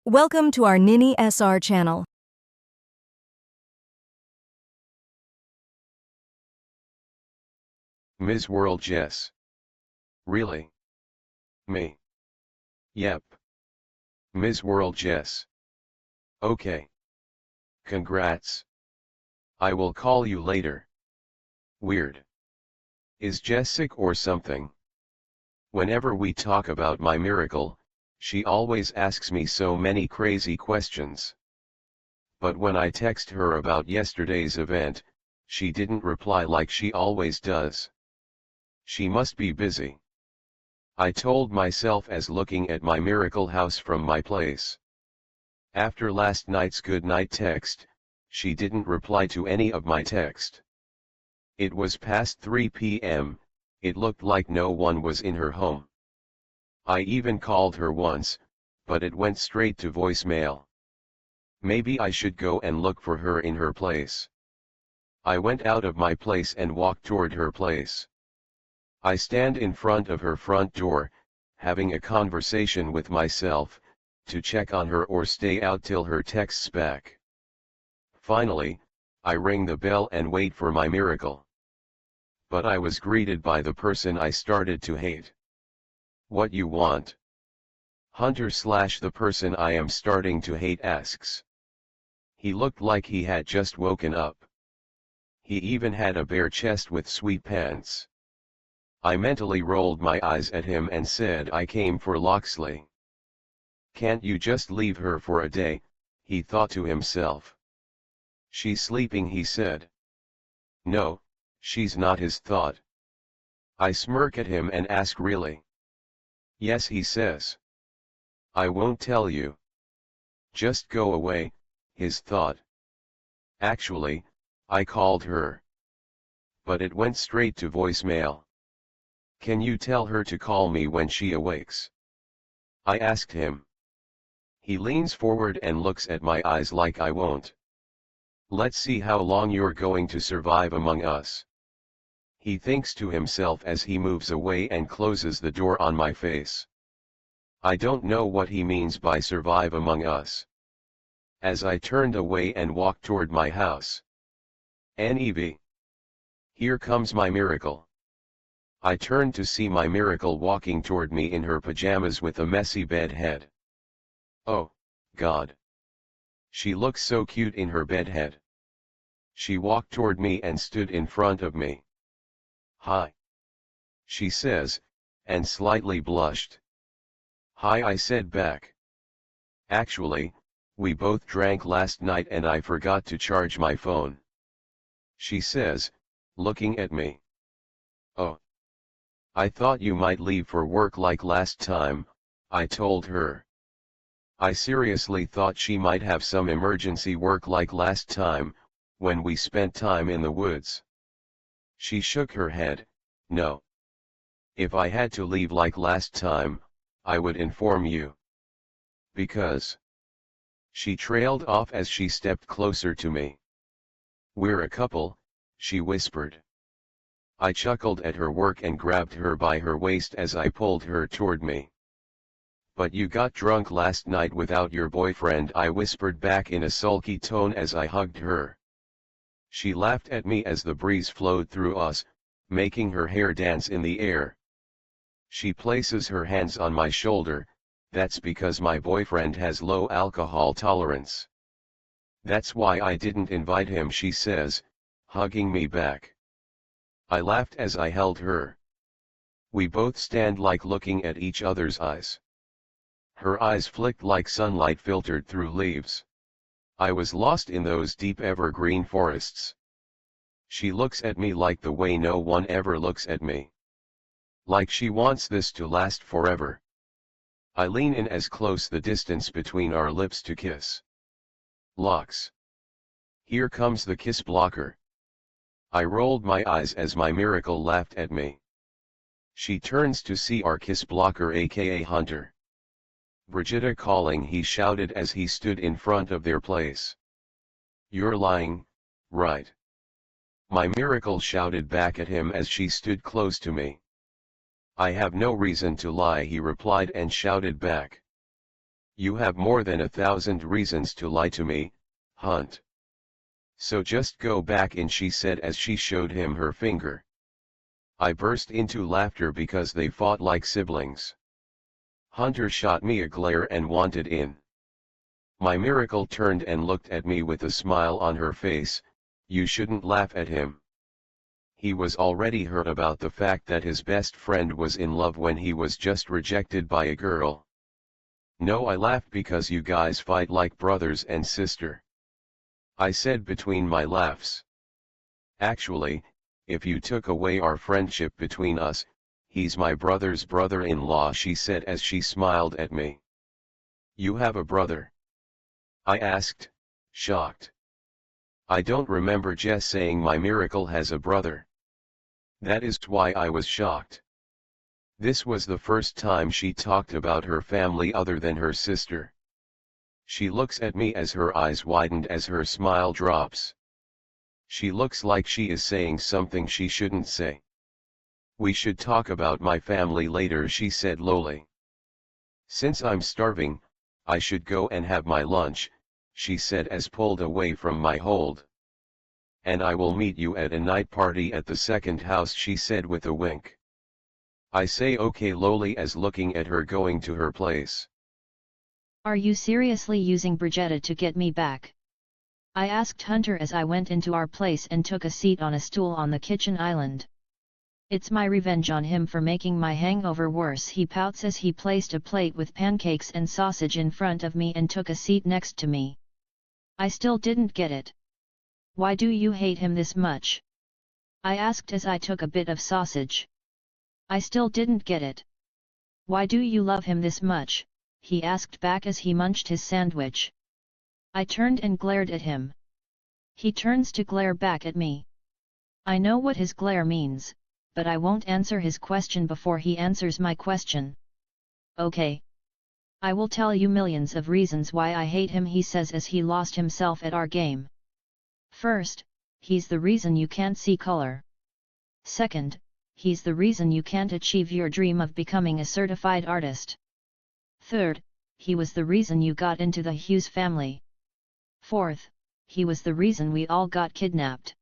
Welcome to our Nini SR channel. Ms. World Jess. Really? Me? Yep. Ms. World Jess. Okay. Congrats. I will call you later. Weird. Is Jess sick or something? Whenever we talk about my miracle, she always asks me so many crazy questions. But when I text her about yesterday's event, she didn't reply like she always does. She must be busy. I told myself as looking at my miracle house from my place. After last night's good night text, she didn't reply to any of my text. It was past 3 p.m., it looked like no one was in her home. I even called her once, but it went straight to voicemail. Maybe I should go and look for her in her place. I went out of my place and walked toward her place. I stand in front of her front door, having a conversation with myself, to check on her or stay out till her texts back. Finally, I ring the bell and wait for my miracle. But I was greeted by the person I started to hate. What you want? Hunter / the person I am starting to hate asks. He looked like he had just woken up. He even had a bare chest with sweet pants. I mentally rolled my eyes at him and said I came for Loxley. Can't you just leave her for a day, he thought to himself. She's sleeping, he said. No, she's not, his thought. I smirk at him and ask, really? Yes, he says. I won't tell you. Just go away, his thought. Actually, I called her. But it went straight to voicemail. Can you tell her to call me when she awakes? I asked him. He leans forward and looks at my eyes like I won't. Let's see how long you're going to survive among us. He thinks to himself as he moves away and closes the door on my face. I don't know what he means by survive among us. As I turned away and walked toward my house. Nev. Here comes my miracle. I turned to see my miracle walking toward me in her pajamas with a messy bed head. Oh, God. She looks so cute in her bed head. She walked toward me and stood in front of me. Hi. She says, and slightly blushed. Hi, I said back. Actually, we both drank last night and I forgot to charge my phone. She says, looking at me. Oh. I thought you might leave for work like last time, I told her. I seriously thought she might have some emergency work like last time, when we spent time in the woods. She shook her head, no. If I had to leave like last time, I would inform you. Because. She trailed off as she stepped closer to me. We're a couple, she whispered. I chuckled at her work and grabbed her by her waist as I pulled her toward me. But you got drunk last night without your boyfriend, I whispered back in a sulky tone as I hugged her. She laughed at me as the breeze flowed through us, making her hair dance in the air. She places her hands on my shoulder. That's because my boyfriend has low alcohol tolerance. That's why I didn't invite him, she says, hugging me back. I laughed as I held her. We both stand like looking at each other's eyes. Her eyes flicked like sunlight filtered through leaves. I was lost in those deep evergreen forests. She looks at me like the way no one ever looks at me. Like she wants this to last forever. I lean in as close the distance between our lips to kiss. Locks. Here comes the kiss blocker. I rolled my eyes as my miracle laughed at me. She turns to see our kiss blocker, aka Hunter. Brigitta calling, he shouted as he stood in front of their place. You're lying, right? My miracle shouted back at him as she stood close to me. I have no reason to lie, he replied and shouted back. You have more than 1,000 reasons to lie to me, Hunt. So just go back in, she said as she showed him her finger. I burst into laughter because they fought like siblings. Hunter shot me a glare and wanted in. My miracle turned and looked at me with a smile on her face. You shouldn't laugh at him. He was already hurt about the fact that his best friend was in love when he was just rejected by a girl. No, I laughed because you guys fight like brothers and sister, I said between my laughs. Actually, if you took away our friendship between us, he's my brother's brother-in-law, she said as she smiled at me. You have a brother? I asked, shocked. I don't remember Jess saying my miracle has a brother. That is why I was shocked. This was the first time she talked about her family other than her sister. She looks at me as her eyes widened as her smile drops. She looks like she is saying something she shouldn't say. We should talk about my family later, she said lowly. Since I'm starving, I should go and have my lunch, she said as pulled away from my hold. And I will meet you at a night party at the second house, she said with a wink. I say okay lowly as looking at her going to her place. Are you seriously using Brigitte to get me back? I asked Hunter as I went into our place and took a seat on a stool on the kitchen island. It's my revenge on him for making my hangover worse, he pouts as he placed a plate with pancakes and sausage in front of me and took a seat next to me. I still didn't get it. Why do you hate him this much? I asked as I took a bit of sausage. I still didn't get it. Why do you love him this much? He asked back as he munched his sandwich. I turned and glared at him. He turns to glare back at me. I know what his glare means, but I won't answer his question before he answers my question. Okay. I will tell you millions of reasons why I hate him, he says as he lost himself at our game. First, he's the reason you can't see color. Second, he's the reason you can't achieve your dream of becoming a certified artist. Third, he was the reason you got into the Hughes family. Fourth, he was the reason we all got kidnapped.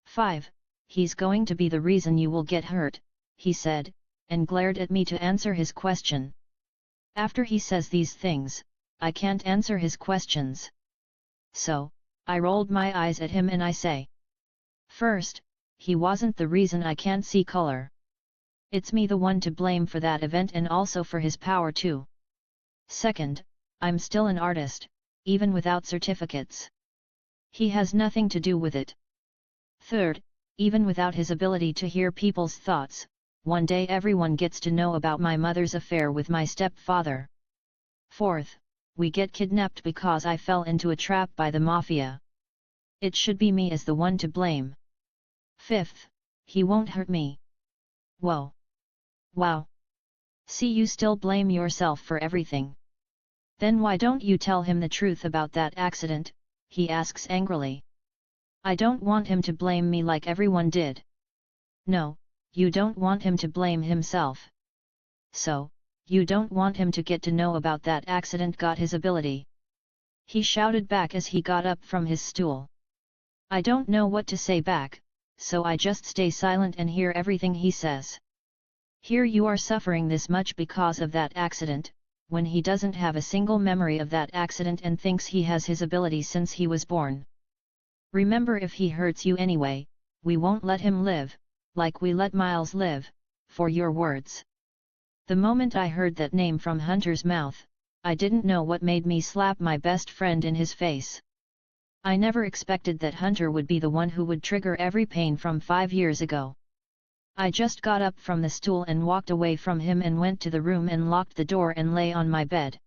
5. He's going to be the reason you will get hurt, he said, and glared at me to answer his question. After he says these things, I can't answer his questions. So, I rolled my eyes at him and I say. First, he wasn't the reason I can't see color. It's me the one to blame for that event and also for his power too. Second, I'm still an artist, even without certificates. He has nothing to do with it. Third, even without his ability to hear people's thoughts, one day everyone gets to know about my mother's affair with my stepfather. Fourth, we get kidnapped because I fell into a trap by the mafia. It should be me as the one to blame. Fifth, he won't hurt me. Whoa. Wow. See, you still blame yourself for everything. Then why don't you tell him the truth about that accident? He asks angrily. I don't want him to blame me like everyone did. No, you don't want him to blame himself. So, you don't want him to get to know about that accident got his ability. He shouted back as he got up from his stool. I don't know what to say back, so I just stay silent and hear everything he says. Here you are suffering this much because of that accident, when he doesn't have a single memory of that accident and thinks he has his ability since he was born. Remember, if he hurts you anyway, we won't let him live, like we let Miles live, for your words. The moment I heard that name from Hunter's mouth, I didn't know what made me slap my best friend in his face. I never expected that Hunter would be the one who would trigger every pain from 5 years ago. I just got up from the stool and walked away from him and went to the room and locked the door and lay on my bed.